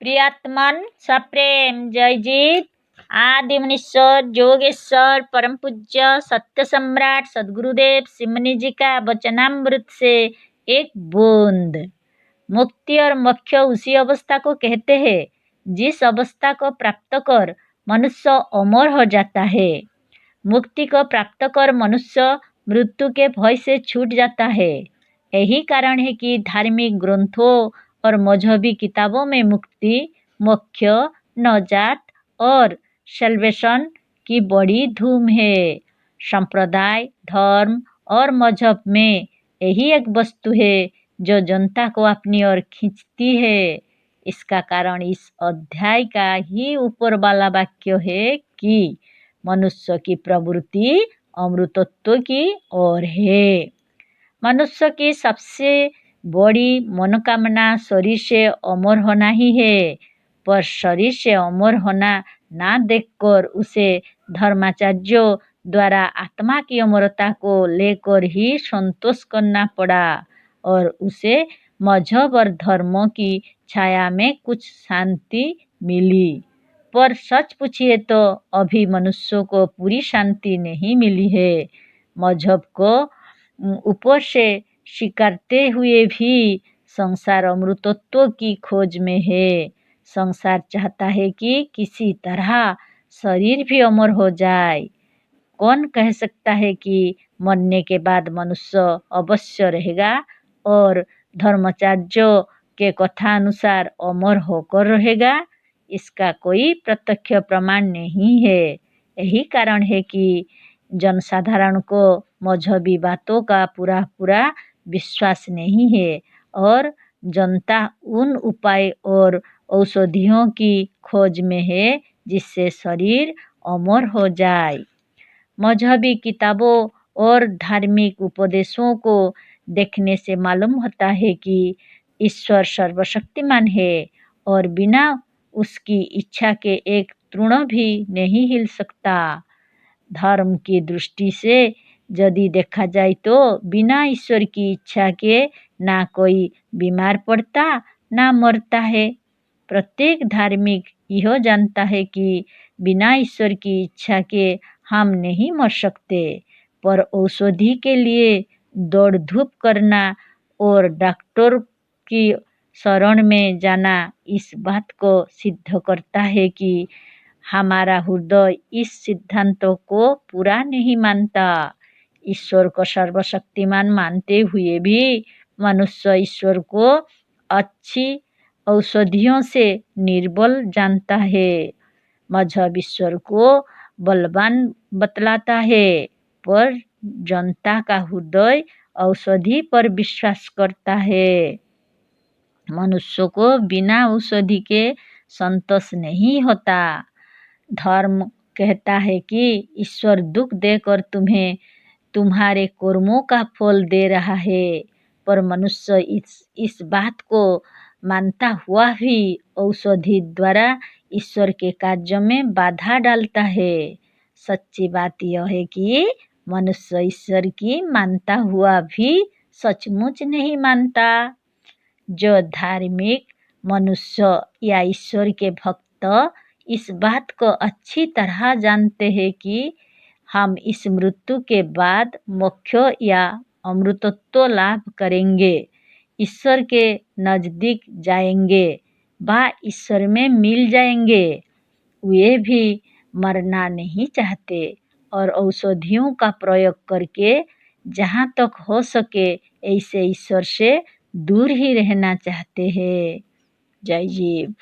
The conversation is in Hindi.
प्रियात्मन सप्रेम जयजीत आदि मुनीश्वर योगेश्वर परम पूज्य सत्य सम्राट सदगुरुदेव सिमनी जी का वचनामृत से एक बूंद। मुक्ति और मोक्ष उसी अवस्था को कहते हैं जिस अवस्था को प्राप्त कर मनुष्य अमर हो जाता है। मुक्ति को प्राप्त कर मनुष्य मृत्यु के भय से छूट जाता है। यही कारण है कि धार्मिक ग्रंथों और मजहबी किताबों में मुक्ति, मोक्ष, नजात और सल्वेशन की बड़ी धूम है। संप्रदाय, धर्म और मजहब में यही एक वस्तु है जो जनता को अपनी ओर खींचती है। इसका कारण इस अध्याय का ही ऊपर वाला वाक्य है कि मनुष्य की प्रवृत्ति अमृतत्व की ओर है। मनुष्य की सबसे बड़ी मनोकामना शरीर से अमर होना ही है, पर शरीर से अमर होना ना देखकर उसे धर्माचार्यों द्वारा आत्मा की अमरता को लेकर ही संतोष करना पड़ा और उसे मजहब और धर्मों की छाया में कुछ शांति मिली। पर सच पूछिए तो अभी मनुष्यों को पूरी शांति नहीं मिली है। मजहब को ऊपर से स्वीकारते हुए भी संसार अमृतत्व की खोज में है। संसार चाहता है कि किसी तरह शरीर भी अमर हो जाए। कौन कह सकता है कि मरने के बाद मनुष्य अवश्य रहेगा और धर्माचार्यों के कथानुसार अमर होकर रहेगा? इसका कोई प्रत्यक्ष प्रमाण नहीं है। यही कारण है कि जनसाधारण को मजहबी बातों का पूरा विश्वास नहीं है और जनता उन उपाय और औषधियों की खोज में है जिससे शरीर अमर हो जाए। मजहबी किताबों और धार्मिक उपदेशों को देखने से मालूम होता है कि ईश्वर सर्वशक्तिमान है और बिना उसकी इच्छा के एक तृण भी नहीं हिल सकता। धर्म की दृष्टि से यदि देखा जाए तो बिना ईश्वर की इच्छा के ना कोई बीमार पड़ता ना मरता है। प्रत्येक धार्मिक यह जानता है कि बिना ईश्वर की इच्छा के हम नहीं मर सकते, पर औषधि के लिए दौड़ धूप करना और डॉक्टर की शरण में जाना इस बात को सिद्ध करता है कि हमारा हृदय इस सिद्धांतों को पूरा नहीं मानता। ईश्वर को सर्वशक्तिमान मानते हुए भी मनुष्य ईश्वर को अच्छी औषधियों से निर्बल जानता है। मजहब ईश्वर को बलवान बतलाता है, पर जनता का हृदय औषधि पर विश्वास करता है। मनुष्य को बिना औषधि के संतोष नहीं होता। धर्म कहता है कि ईश्वर दुख देकर तुम्हें तुम्हारे कर्मों का फल दे रहा है, पर मनुष्य इस बात को मानता हुआ भी औषधि द्वारा ईश्वर के कार्य में बाधा डालता है। सच्ची बात यह है कि मनुष्य ईश्वर की मानता हुआ भी सचमुच नहीं मानता। जो धार्मिक मनुष्य या ईश्वर के भक्त इस बात को अच्छी तरह जानते हैं कि हम इस मृत्यु के बाद मोक्ष या अमृतत्व लाभ करेंगे, ईश्वर के नजदीक जाएंगे, व ईश्वर में मिल जाएंगे, वे भी मरना नहीं चाहते और औषधियों का प्रयोग करके जहाँ तक हो सके ऐसे ईश्वर से दूर ही रहना चाहते हैं। जय जीव।